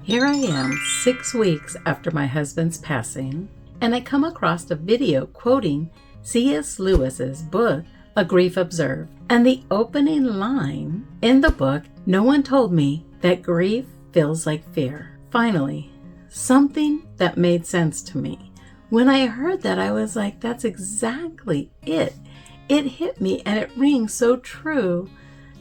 Here I am 6 weeks after my husband's passing, and I come across a video quoting C.S. Lewis's book, A Grief Observed. And the opening line in the book, no one told me that grief feels like fear. Finally, something that made sense to me. When I heard that, I was like, that's exactly it. It hit me and it rings so true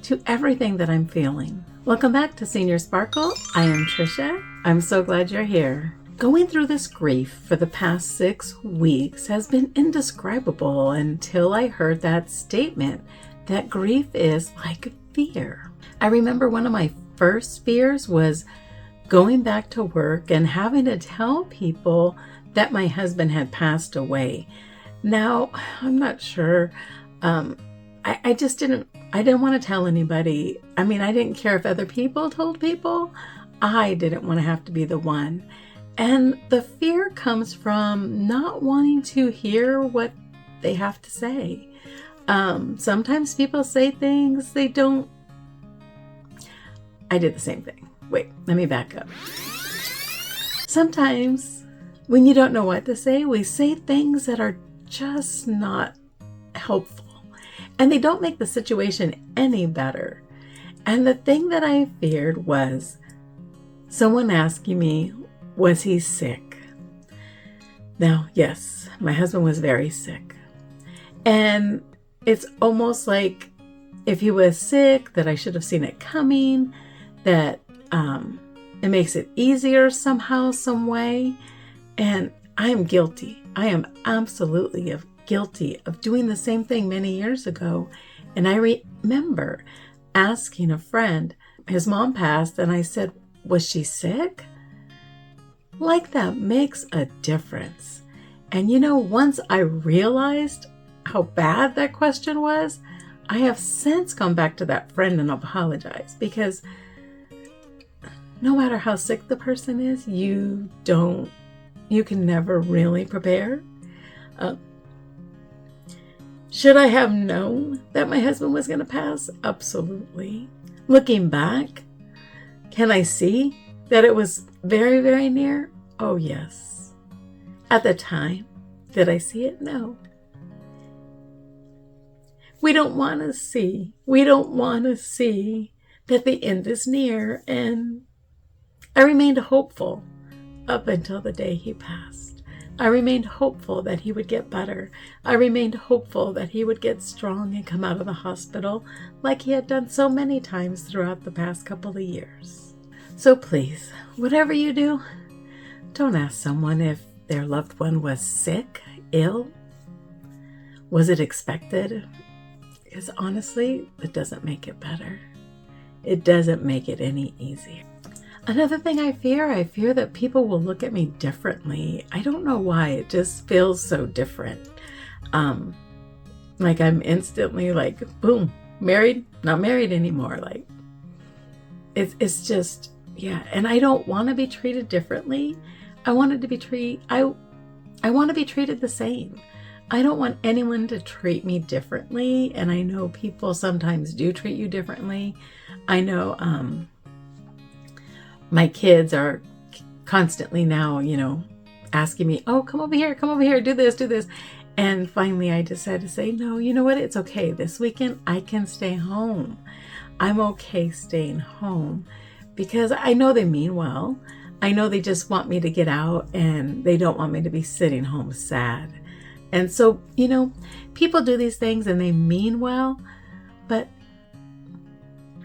to everything that I'm feeling. Welcome back to Senior Sparkle. I am Trisha. I'm so glad you're here. Going through this grief for the past 6 weeks has been indescribable until I heard that statement that grief is like fear. I remember one of my first fears was going back to work and having to tell people that my husband had passed away. Now, I'm not sure. I didn't want to tell anybody. I mean, I didn't care if other people told people. I didn't want to have to be the one. And the fear comes from not wanting to hear what they have to say. Sometimes people say things they don't. I did the same thing. Wait, let me back up. Sometimes when you don't know what to say, we say things that are just not helpful. And they don't make the situation any better. And the thing that I feared was someone asking me, was he sick? Now, yes, my husband was very sick. And it's almost like if he was sick, that I should have seen it coming, that it makes it easier somehow, some way. And I am guilty. I am absolutely guilty of doing the same thing many years ago. And I remember asking a friend, his mom passed, and I said, was she sick? Like that makes a difference. And once I realized how bad that question was, I have since gone back to that friend and apologized, because no matter how sick the person is, you can never really prepare. Should I have known that my husband was going to pass? Absolutely. Looking back, can I see that it was very, very near? Oh, yes. At the time, did I see it? No. We don't want to see that the end is near. And I remained hopeful up until the day he passed. I remained hopeful that he would get better. I remained hopeful that he would get strong and come out of the hospital like he had done so many times throughout the past couple of years. So please, whatever you do, don't ask someone if their loved one was sick, ill. Was it expected? Because honestly, it doesn't make it better. It doesn't make it any easier. Another thing I fear that people will look at me differently. I don't know why. It just feels so different. Like I'm instantly like, boom, married, not married anymore. Like it's just, yeah. And I don't want to be treated differently. I want to be treated the same. I don't want anyone to treat me differently. And I know people sometimes do treat you differently. I know, my kids are constantly now, asking me, oh, come over here, do this. And finally, I decided to say, no, you know what? It's okay. This weekend, I can stay home. I'm okay staying home because I know they mean well. I know they just want me to get out and they don't want me to be sitting home sad. And so, people do these things and they mean well, but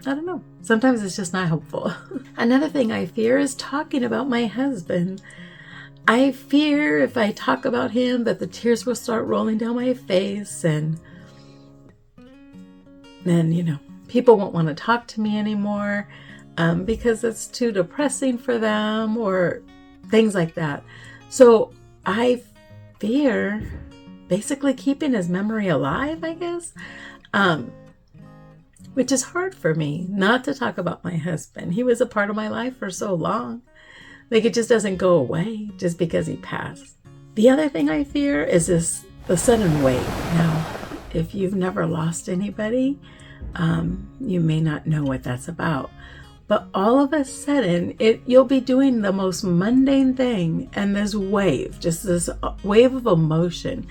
I don't know. Sometimes it's just not helpful. Another thing I fear is talking about my husband. I fear if I talk about him that the tears will start rolling down my face, and then, people won't want to talk to me anymore because it's too depressing for them or things like that. So I fear basically keeping his memory alive, I guess. Which is hard for me not to talk about my husband. He was a part of my life for so long. Like it just doesn't go away just because he passed. The other thing I fear is the sudden wave. Now, if you've never lost anybody, you may not know what that's about. But all of a sudden, you'll be doing the most mundane thing, and this wave of emotion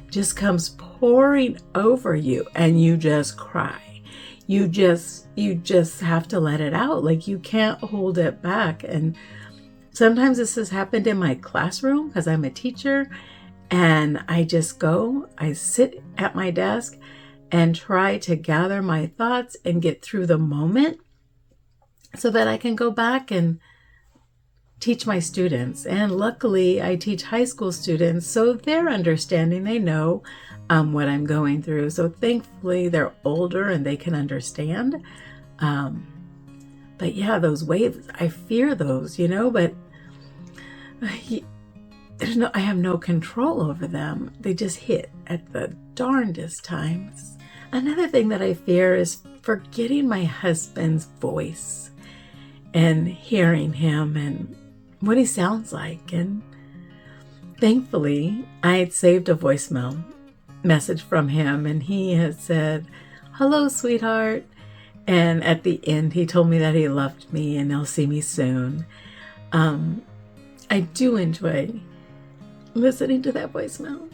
just comes pouring over you, and you just cry. You just have to let it out. Like, you can't hold it back. And sometimes this has happened in my classroom because I'm a teacher, and I sit at my desk and try to gather my thoughts and get through the moment so that I can go back and teach my students. And luckily, I teach high school students, so they're understanding. They know what I'm going through. So thankfully, they're older and they can understand. But yeah, those waves, I fear those, but I have no control over them. They just hit at the darndest times. Another thing that I fear is forgetting my husband's voice and hearing him and what he sounds like. And thankfully, I had saved a voicemail message from him, and he had said, "Hello, sweetheart." And at the end, he told me that he loved me and he'll see me soon. I do enjoy listening to that voicemail.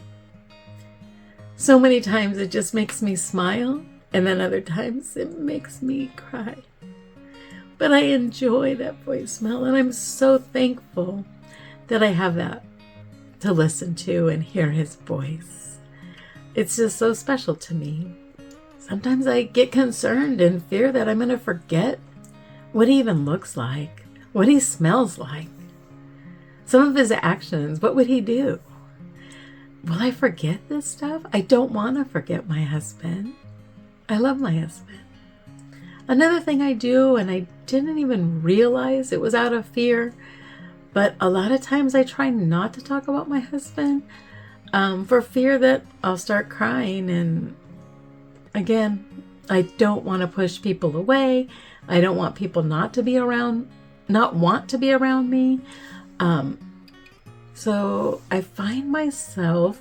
So many times it just makes me smile, and then other times it makes me cry. But I enjoy that voicemail, and I'm so thankful that I have that to listen to and hear his voice. It's just so special to me. Sometimes I get concerned and fear that I'm going to forget what he even looks like, what he smells like, some of his actions. What would he do? Will I forget this stuff? I don't want to forget my husband. I love my husband. Another thing I do, and I didn't even realize it was out of fear, but a lot of times I try not to talk about my husband for fear that I'll start crying. And again, I don't want to push people away. I don't want people not want to be around me. So I find myself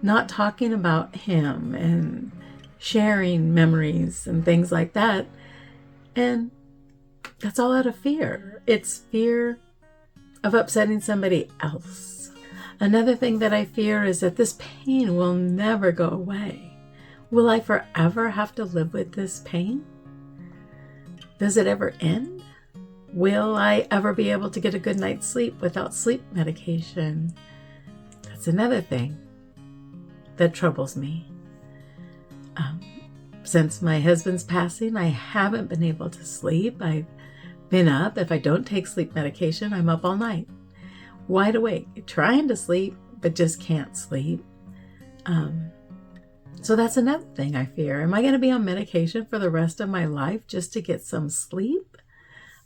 not talking about him and sharing memories and things like that. And that's all out of fear. It's fear of upsetting somebody else. Another thing that I fear is that this pain will never go away. Will I forever have to live with this pain? Does it ever end? Will I ever be able to get a good night's sleep without sleep medication? That's another thing that troubles me. Since my husband's passing, I haven't been able to sleep. I've been up. If I don't take sleep medication, I'm up all night, wide awake, trying to sleep, but just can't sleep. So that's another thing I fear. Am I going to be on medication for the rest of my life just to get some sleep?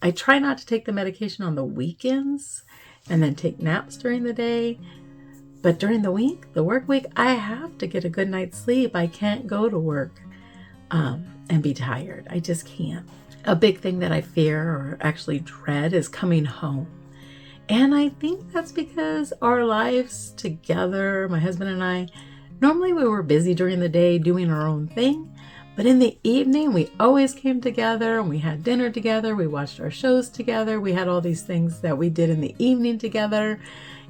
I try not to take the medication on the weekends and then take naps during the day. But during the week, the work week, I have to get a good night's sleep. I can't go to work and be tired. I just can't. A big thing that I fear, or actually dread, is coming home. And I think that's because our lives together, my husband and I, normally we were busy during the day doing our own thing. But in the evening, we always came together and we had dinner together. We watched our shows together. We had all these things that we did in the evening together.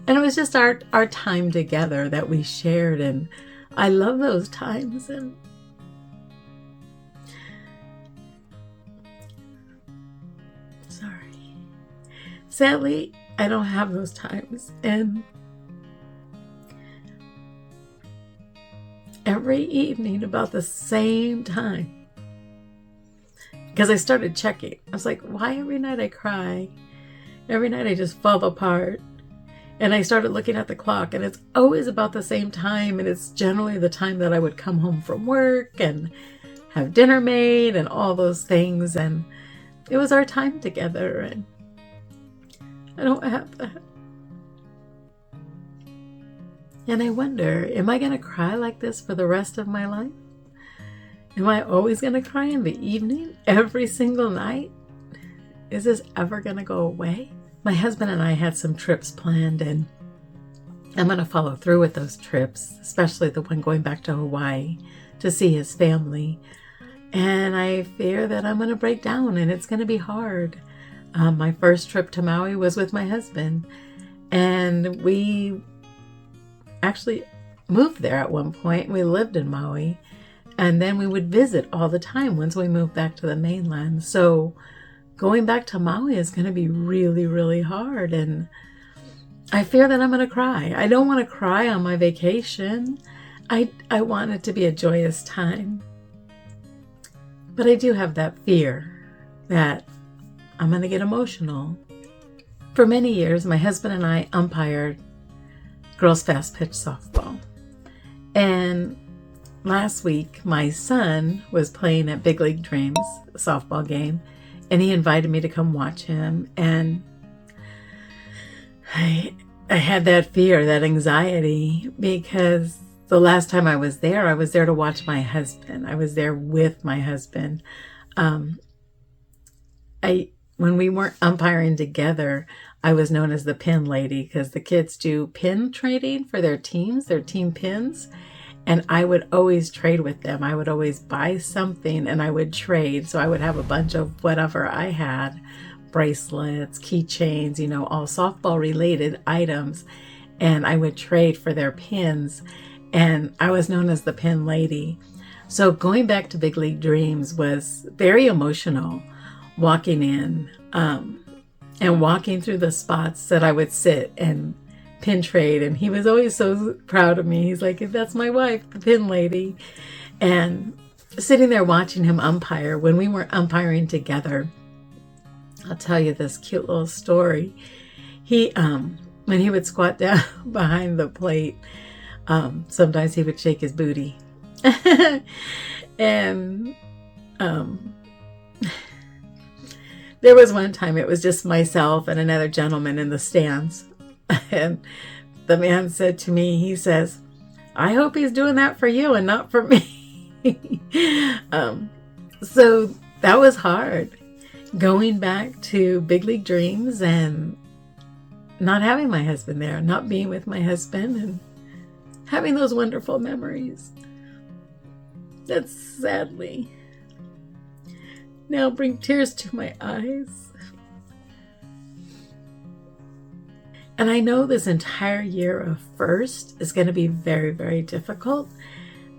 And it was just our time together that we shared. And I love those times. And sadly, I don't have those times. And every evening about the same time, because I started checking. I was like, why every night I cry? Every night I just fall apart. And I started looking at the clock, and it's always about the same time. And it's generally the time that I would come home from work and have dinner made and all those things. And it was our time together. And I don't have that. And I wonder, am I going to cry like this for the rest of my life? Am I always going to cry in the evening, every single night? Is this ever going to go away? My husband and I had some trips planned, and I'm going to follow through with those trips, especially the one going back to Hawaii to see his family. And I fear that I'm going to break down and it's going to be hard. My first trip to Maui was with my husband, and we actually moved there at one point. We lived in Maui, and then we would visit all the time once we moved back to the mainland. So going back to Maui is going to be really, really hard, and I fear that I'm going to cry. I don't want to cry on my vacation. I want it to be a joyous time. But I do have that fear that I'm going to get emotional. For many years, my husband and I umpired girls fast pitch softball. And last week, my son was playing at Big League Dreams, a softball game, and he invited me to come watch him. And I had that fear, that anxiety, because the last time I was there to watch my husband. I was there with my husband. When we weren't umpiring together, I was known as the pin lady because the kids do pin trading for their teams, their team pins. And I would always trade with them. I would always buy something and I would trade. So I would have a bunch of whatever I had, bracelets, keychains, all softball related items. And I would trade for their pins. And I was known as the pin lady. So going back to Big League Dreams was very emotional, walking in and walking through the spots that I would sit and pin trade. And he was always so proud of me. He's like, that's my wife, the pin lady. And sitting there watching him umpire when we weren't umpiring together. I'll tell you this cute little story. He, when he would squat down behind the plate, sometimes he would shake his booty. And there was one time it was just myself and another gentleman in the stands. And the man said to me, he says, I hope he's doing that for you and not for me. So that was hard. Going back to Big League Dreams and not having my husband there, not being with my husband and having those wonderful memories. That sadly now bring tears to my eyes. And I know this entire year of first is going to be very, very difficult.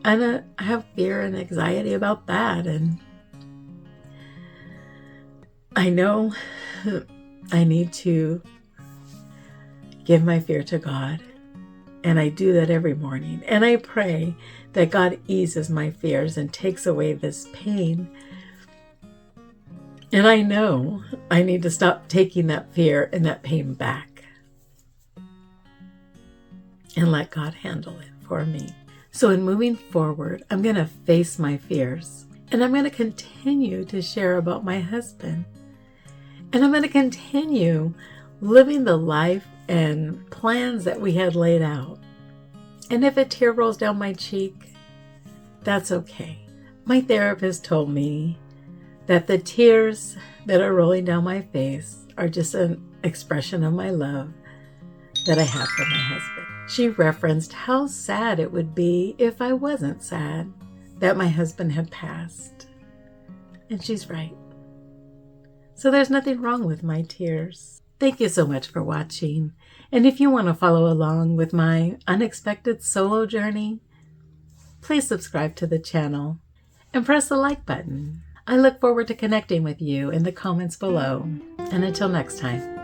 And I have fear and anxiety about that. And I know I need to give my fear to God. And I do that every morning. And I pray that God eases my fears and takes away this pain. And I know I need to stop taking that fear and that pain back and let God handle it for me. So in moving forward, I'm going to face my fears and I'm going to continue to share about my husband. And I'm going to continue living the life and plans that we had laid out. And if a tear rolls down my cheek, that's okay. My therapist told me that the tears that are rolling down my face are just an expression of my love that I have for my husband. She referenced how sad it would be if I wasn't sad that my husband had passed. And she's right. So there's nothing wrong with my tears. Thank you so much for watching. And if you want to follow along with my unexpected solo journey, please subscribe to the channel and press the like button. I look forward to connecting with you in the comments below. And until next time.